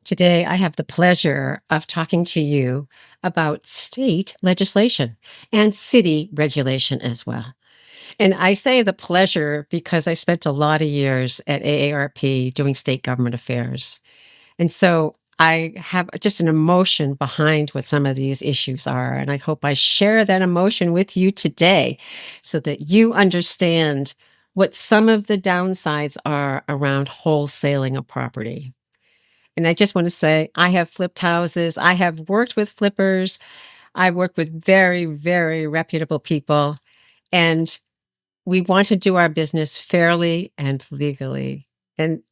Today, I have the pleasure of talking to you about state legislation and city regulation as well. And I say the pleasure because I spent a lot of years at AARP doing state government affairs. And so I have just an emotion behind what some of these issues are. And I hope I share that emotion with you today so that you understand what some of the downsides are around wholesaling a property. And I just want to say, I have flipped houses. I have worked with flippers. I work with very, very reputable people. And we want to do our business fairly and legally. And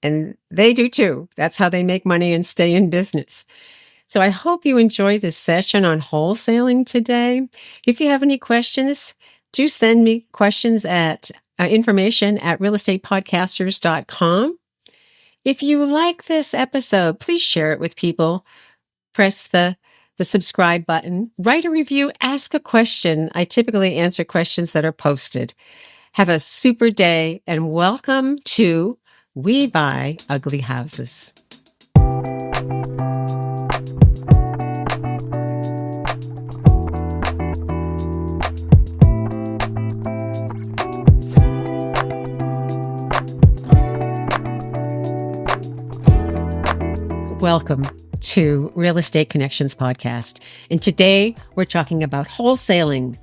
they do too. That's how they make money and stay in business. So I hope you enjoy this session on wholesaling today. If you have any questions, do send me questions at information at realestatepodcasters.com. If you like this episode, please share it with people. Press the subscribe button, write a review, ask a question. I typically answer questions that are posted. Have a super day and welcome to We Buy Ugly Houses. Welcome to Real Estate Connections podcast. And today we're talking about wholesaling.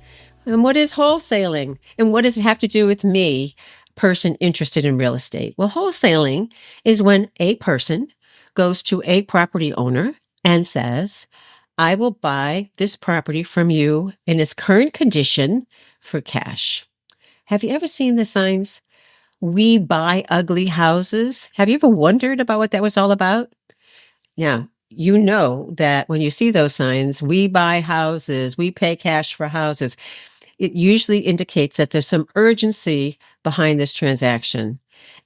And what is wholesaling? And what does it have to do with me, person interested in real estate? Well, wholesaling is when a person goes to a property owner and says, I will buy this property from you in its current condition for cash. Have you ever seen the signs? We buy ugly houses. Have you ever wondered about what that was all about? Yeah, you know that when you see those signs, we buy houses, we pay cash for houses, it usually indicates that there's some urgency behind this transaction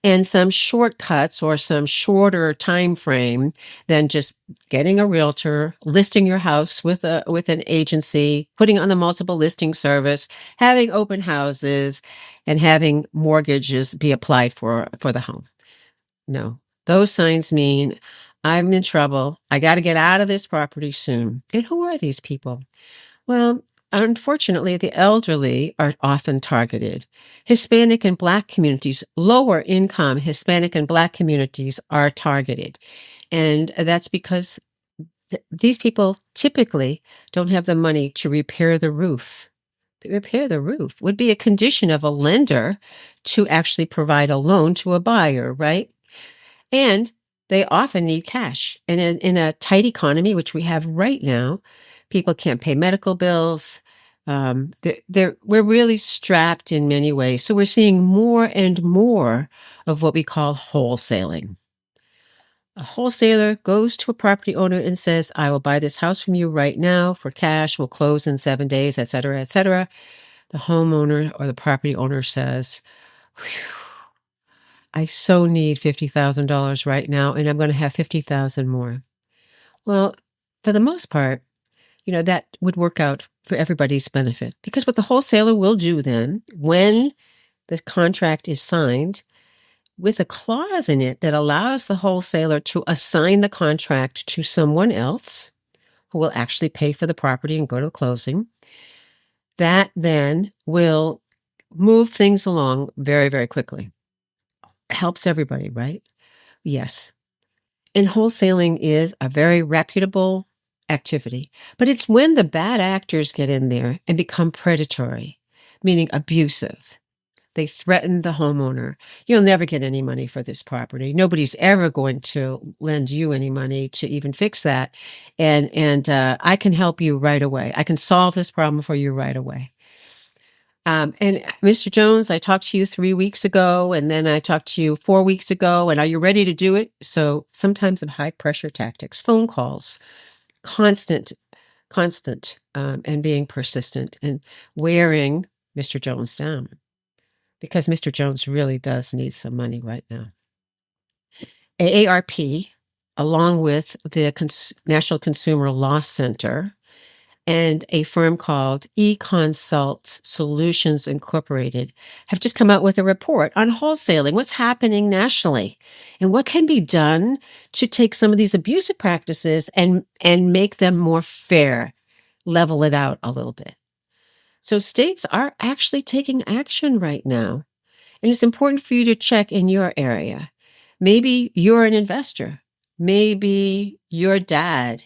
and some shortcuts or some shorter time frame than just getting a realtor, listing your house with an agency, putting on the multiple listing service, having open houses, and having mortgages be applied for the home. No, those signs mean I'm in trouble. I got to get out of this property soon. And who are these people? Well, unfortunately, the elderly are often targeted. Hispanic and Black communities, lower income Hispanic and Black communities are targeted. And that's because these people typically don't have the money to repair the roof. Repair the roof would be a condition of a lender to actually provide a loan to a buyer, right? And they often need cash. And in a tight economy, which we have right now, people can't pay medical bills. We're really strapped in many ways. So we're seeing more and more of what we call wholesaling. A wholesaler goes to a property owner and says, I will buy this house from you right now for cash. We'll close in 7 days, et cetera, et cetera. The homeowner or the property owner says, I so need $50,000 right now, and I'm going to have 50,000 more. Well, for the most part, that would work out for everybody's benefit because what the wholesaler will do then when the contract is signed with a clause in it that allows the wholesaler to assign the contract to someone else who will actually pay for the property and go to the closing, that then will move things along very, very quickly. Helps everybody, right? Yes. And wholesaling is a very reputable activity, but it's when the bad actors get in there and become predatory, meaning abusive. They threaten the homeowner. You'll never get any money for this property. Nobody's ever going to lend you any money to even fix that. And I can help you right away. I can solve this problem for you right away. And Mr. Jones, I talked to you 3 weeks ago, and then I talked to you 4 weeks ago, and are you ready to do it? So sometimes the high pressure tactics, phone calls, constant, and being persistent and wearing Mr. Jones down because Mr. Jones really does need some money right now. AARP, along with the National Consumer Law Center, and a firm called eConsult Solutions Incorporated have just come out with a report on wholesaling, what's happening nationally, and what can be done to take some of these abusive practices and make them more fair, level it out a little bit. So states are actually taking action right now. And it's important for you to check in your area. Maybe you're an investor. Maybe your dad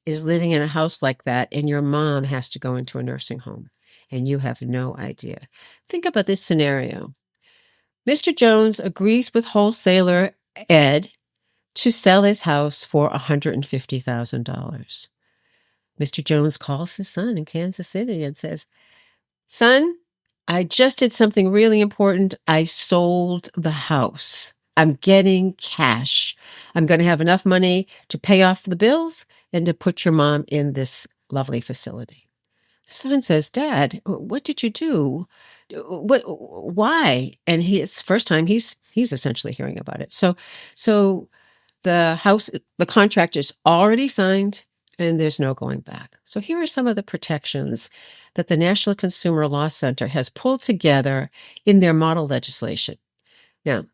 is living in a house like that and your mom has to go into a nursing home and you have no idea. Think about this scenario. Mr. Jones agrees with wholesaler Ed to sell his house for $150,000. Mr. Jones calls his son in Kansas City and says, "Son, I just did something really important. I sold the house. I'm getting cash. I'm going to have enough money to pay off the bills and to put your mom in this lovely facility." Son says, "Dad, what did you do? Why?" And his first time he's essentially hearing about it. So the contract is already signed and there's no going back. So here are some of the protections that the National Consumer Law Center has pulled together in their model legislation. Now,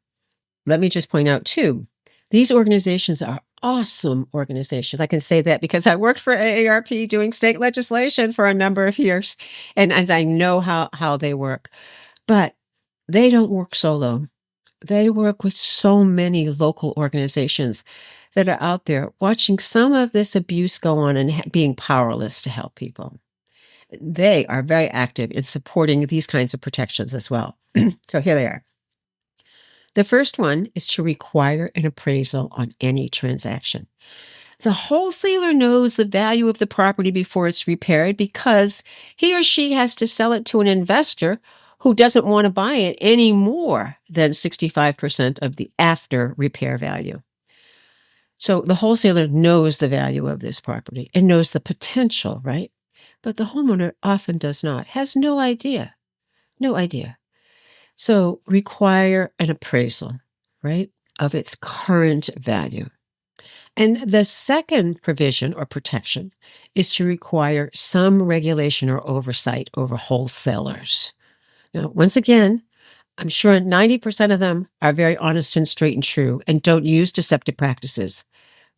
let me just point out too, these organizations are awesome organizations. I can say that because I worked for AARP doing state legislation for a number of years, and I know how they work. But they don't work solo. They work with so many local organizations that are out there watching some of this abuse go on and being powerless to help people. They are very active in supporting these kinds of protections as well. So here they are. The first one is to require an appraisal on any transaction. The wholesaler knows the value of the property before it's repaired because he or she has to sell it to an investor who doesn't want to buy it any more than 65% of the after repair value. So the wholesaler knows the value of this property and knows the potential, right? But the homeowner often does not, has no idea. No idea. So require an appraisal, right, of its current value. And the second provision or protection is to require some regulation or oversight over wholesalers. Now, once again, I'm sure 90% of them are very honest and straight and true and don't use deceptive practices.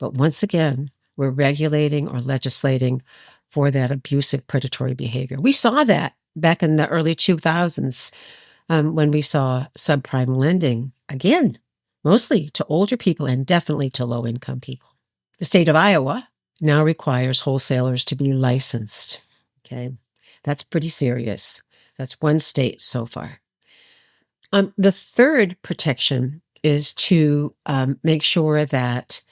But once again, we're regulating or legislating for that abusive predatory behavior. We saw that back in the early 2000s when we saw subprime lending, again, mostly to older people and definitely to low-income people. The state of Iowa now requires wholesalers to be licensed. Okay, that's pretty serious. That's one state so far. The third protection is to make sure that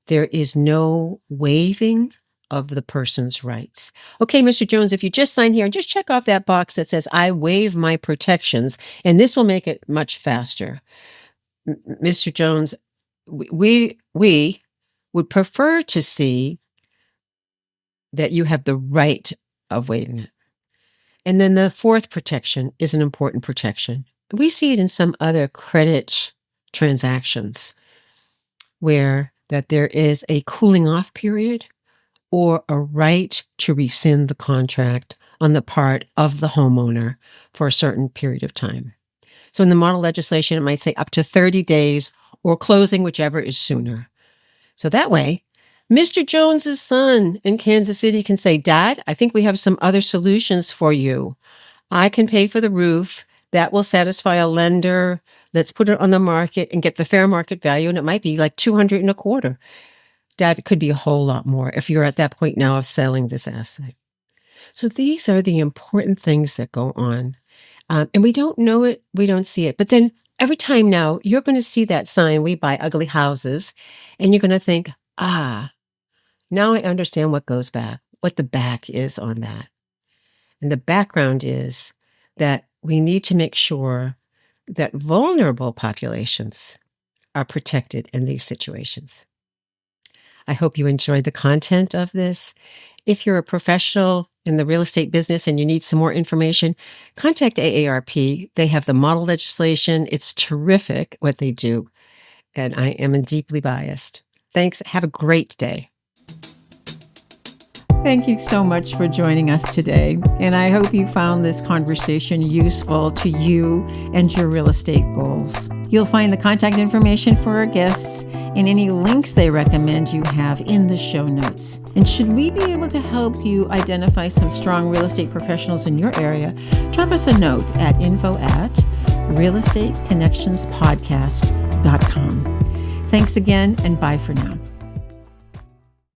there is no waiving of the person's rights. Okay, Mr. Jones, if you just sign here and just check off that box that says, "I waive my protections," and this will make it much faster. Mr. Jones, we would prefer to see that you have the right of waiving it. And then the fourth protection is an important protection. We see it in some other credit transactions where that there is a cooling off period or a right to rescind the contract on the part of the homeowner for a certain period of time. So in the model legislation, it might say up to 30 days or closing, whichever is sooner. So that way, Mr. Jones's son in Kansas City can say, "Dad, I think we have some other solutions for you. I can pay for the roof. That will satisfy a lender. Let's put it on the market and get the fair market value." And it might be like 200 and a quarter. Dad, it could be a whole lot more if you're at that point now of selling this asset. So these are the important things that go on. And we don't know it. We don't see it. But then every time now, you're going to see that sign, "We buy ugly houses." And you're going to think, now I understand what goes back, what the back is on that. And the background is that we need to make sure that vulnerable populations are protected in these situations. I hope you enjoyed the content of this. If you're a professional in the real estate business and you need some more information, contact AARP. They have the model legislation. It's terrific what they do. And I am deeply biased. Thanks. Have a great day. Thank you so much for joining us today, and I hope you found this conversation useful to you and your real estate goals. You'll find the contact information for our guests and any links they recommend you have in the show notes. And should we be able to help you identify some strong real estate professionals in your area, drop us a note at info@realestateconnectionspodcast.com. Thanks again, and bye for now.